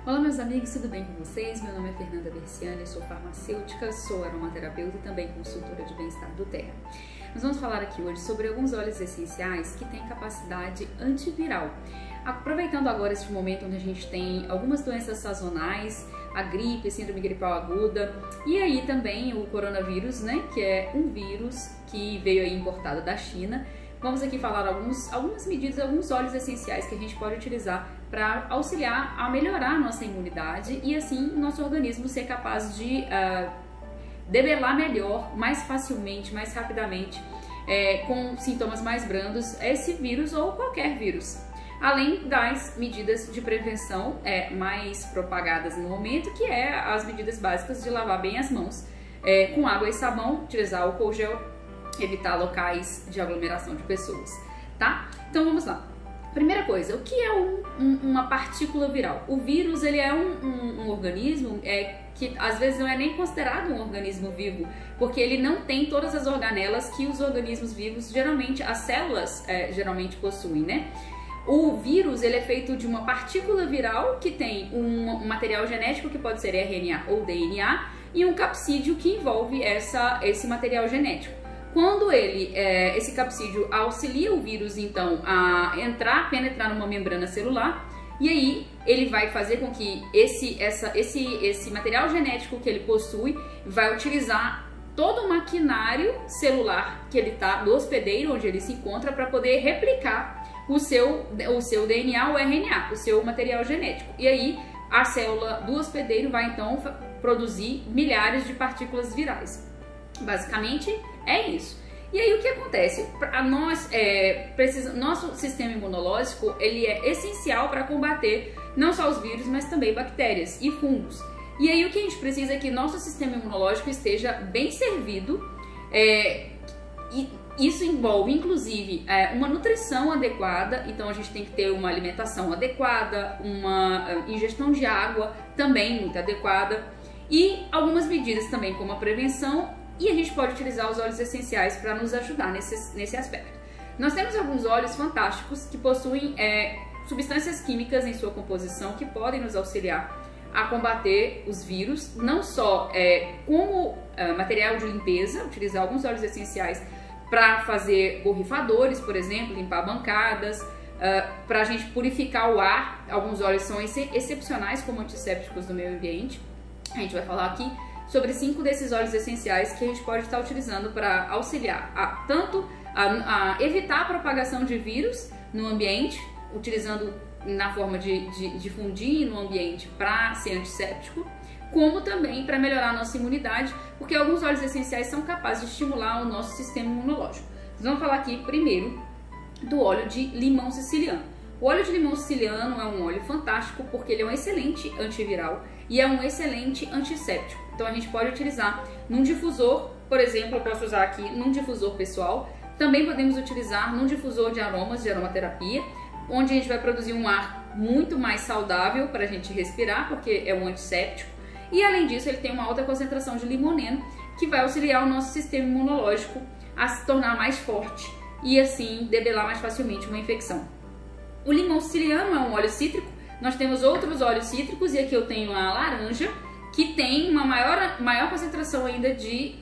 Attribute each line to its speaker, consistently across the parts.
Speaker 1: Olá meus amigos, tudo bem com vocês? Meu nome é Fernanda Berciani, sou farmacêutica, sou aromaterapeuta e também consultora de bem-estar do Terra. Nós vamos falar aqui hoje sobre alguns óleos essenciais que têm capacidade antiviral. Aproveitando agora este momento onde a gente tem algumas doenças sazonais, a gripe, síndrome gripal aguda e aí também o coronavírus, né, que é um vírus que veio aí importado da China. Vamos aqui falar algumas medidas, alguns óleos essenciais que a gente pode utilizar para auxiliar a melhorar a nossa imunidade e assim o nosso organismo ser capaz de debelar melhor, mais facilmente, mais rapidamente, com sintomas mais brandos, esse vírus ou qualquer vírus. Além das medidas de prevenção mais propagadas no momento, que é as medidas básicas de lavar bem as mãos com água e sabão, utilizar álcool gel, evitar locais de aglomeração de pessoas, tá? Então vamos lá. Primeira coisa, o que é uma partícula viral? O vírus, ele é um organismo que às vezes não é nem considerado um organismo vivo, porque ele não tem todas as organelas que os organismos vivos, geralmente, as células geralmente possuem, né? O vírus, ele é feito de uma partícula viral que tem um material genético que pode ser RNA ou DNA e um capsídeo que envolve esse material genético. Quando esse capsídeo auxilia o vírus, então, a penetrar numa membrana celular, e aí ele vai fazer com que esse material genético que ele possui vai utilizar todo o maquinário celular que ele está, do hospedeiro onde ele se encontra, para poder replicar o seu DNA ou RNA, o seu material genético. E aí a célula do hospedeiro vai então produzir milhares de partículas virais. Basicamente é isso. E aí o que acontece? Nosso sistema imunológico, ele é essencial para combater não só os vírus, mas também bactérias e fungos. E aí o que a gente precisa é que nosso sistema imunológico esteja bem servido. E isso envolve, inclusive, uma nutrição adequada. Então a gente tem que ter uma alimentação adequada, uma ingestão de água também muito adequada e algumas medidas também como a prevenção. E a gente pode utilizar os óleos essenciais para nos ajudar nesse aspecto. Nós temos alguns óleos fantásticos que possuem substâncias químicas em sua composição que podem nos auxiliar a combater os vírus, não só como material de limpeza, utilizar alguns óleos essenciais para fazer borrifadores, por exemplo, limpar bancadas, para a gente purificar o ar. Alguns óleos são excepcionais como antissépticos do meio ambiente. A gente vai falar aqui sobre 5 desses óleos essenciais que a gente pode estar utilizando para auxiliar tanto a evitar a propagação de vírus no ambiente, utilizando na forma de difundir no ambiente para ser antisséptico, como também para melhorar a nossa imunidade, porque alguns óleos essenciais são capazes de estimular o nosso sistema imunológico. Nós vamos falar aqui primeiro do óleo de limão siciliano. O óleo de limão siciliano é um óleo fantástico porque ele é um excelente antiviral e é um excelente antisséptico. Então a gente pode utilizar num difusor, por exemplo, eu posso usar aqui num difusor pessoal. Também podemos utilizar num difusor de aromas, de aromaterapia, onde a gente vai produzir um ar muito mais saudável para a gente respirar, porque é um antisséptico. E além disso, ele tem uma alta concentração de limoneno, que vai auxiliar o nosso sistema imunológico a se tornar mais forte e assim debelar mais facilmente uma infecção. O limão siciliano é um óleo cítrico. Nós temos outros óleos cítricos e aqui eu tenho a laranja, que tem uma maior concentração ainda de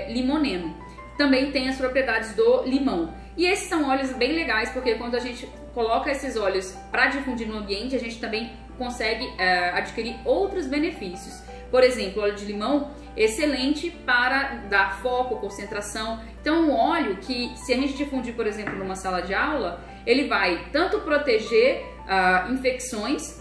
Speaker 1: limoneno. Também tem as propriedades do limão. E esses são óleos bem legais, porque quando a gente coloca esses óleos para difundir no ambiente, a gente também consegue adquirir outros benefícios. Por exemplo, óleo de limão, excelente para dar foco, concentração. Então, um óleo que, se a gente difundir, por exemplo, numa sala de aula, ele vai tanto proteger infecções,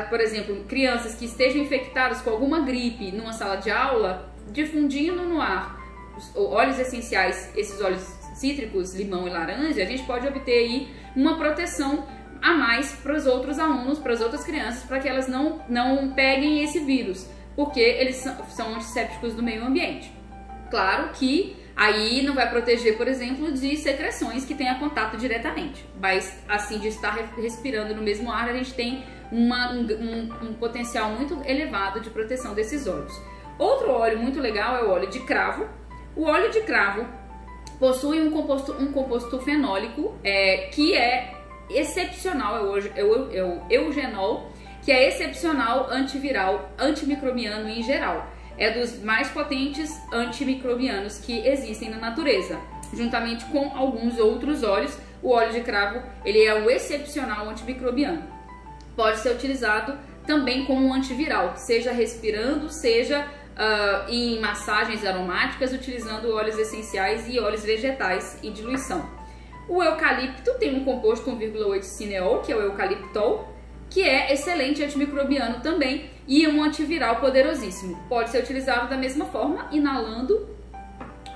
Speaker 1: por exemplo, crianças que estejam infectadas com alguma gripe numa sala de aula, difundindo no ar os óleos essenciais, esses óleos cítricos, limão e laranja, a gente pode obter aí uma proteção a mais para os outros alunos, para as outras crianças, para que elas não peguem esse vírus, porque eles são antissépticos do meio ambiente. Claro que aí não vai proteger, por exemplo, de secreções que tenha contato diretamente, mas assim, de estar respirando no mesmo ar, a gente tem um potencial muito elevado de proteção desses óleos. Outro óleo muito legal é o óleo de cravo. O óleo de cravo possui um composto fenólico que é excepcional, é o eugenol, que é excepcional antiviral, antimicrobiano em geral. É dos mais potentes antimicrobianos que existem na natureza, juntamente com alguns outros óleos. O óleo de cravo, ele é o excepcional antimicrobiano. Pode ser utilizado também como um antiviral, seja respirando, seja em massagens aromáticas, utilizando óleos essenciais e óleos vegetais em diluição. O eucalipto tem um composto 1,8 cineol, que é o eucaliptol, que é excelente antimicrobiano também e um antiviral poderosíssimo. Pode ser utilizado da mesma forma, inalando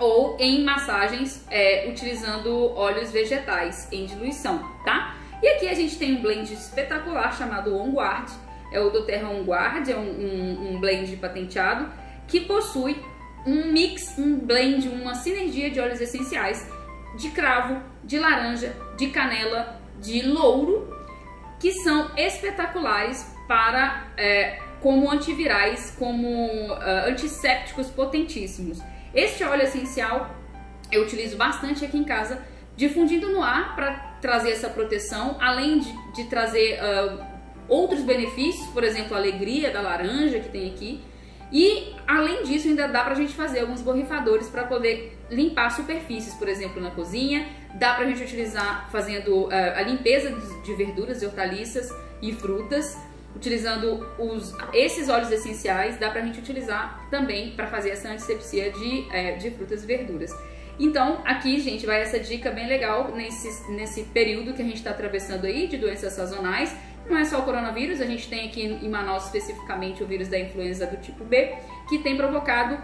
Speaker 1: ou em massagens, utilizando óleos vegetais em diluição, tá? E aqui a gente tem um blend espetacular chamado On Guard, é o doTERRA On Guard, é um blend patenteado que possui um mix, um blend, uma sinergia de óleos essenciais de cravo, de laranja, de canela, de louro, que são espetaculares para como antivirais, como antissépticos potentíssimos. Este óleo essencial eu utilizo bastante aqui em casa, difundindo no ar para trazer essa proteção, além de trazer outros benefícios, por exemplo, a alegria da laranja que tem aqui. E além disso ainda dá pra gente fazer alguns borrifadores para poder limpar superfícies, por exemplo, na cozinha. Dá pra gente utilizar fazendo a limpeza de verduras e hortaliças e frutas, utilizando esses óleos essenciais. Dá pra gente utilizar também para fazer essa antisepsia de frutas e verduras. Então aqui, gente, vai essa dica bem legal nesse período que a gente está atravessando aí de doenças sazonais. Não é só o coronavírus, a gente tem aqui em Manaus especificamente o vírus da influenza do tipo B, que tem provocado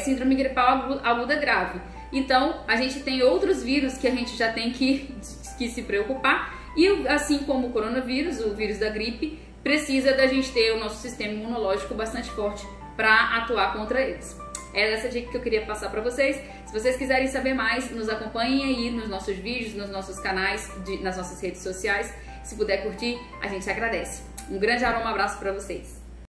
Speaker 1: síndrome gripal aguda grave. Então, a gente tem outros vírus que a gente já tem que se preocupar, e assim como o coronavírus, o vírus da gripe, precisa da gente ter o nosso sistema imunológico bastante forte para atuar contra eles. Era essa dica que eu queria passar para vocês. Se vocês quiserem saber mais, nos acompanhem aí nos nossos vídeos, nos nossos canais, nas nossas redes sociais. Se puder curtir, a gente agradece. Um grande abraço para vocês.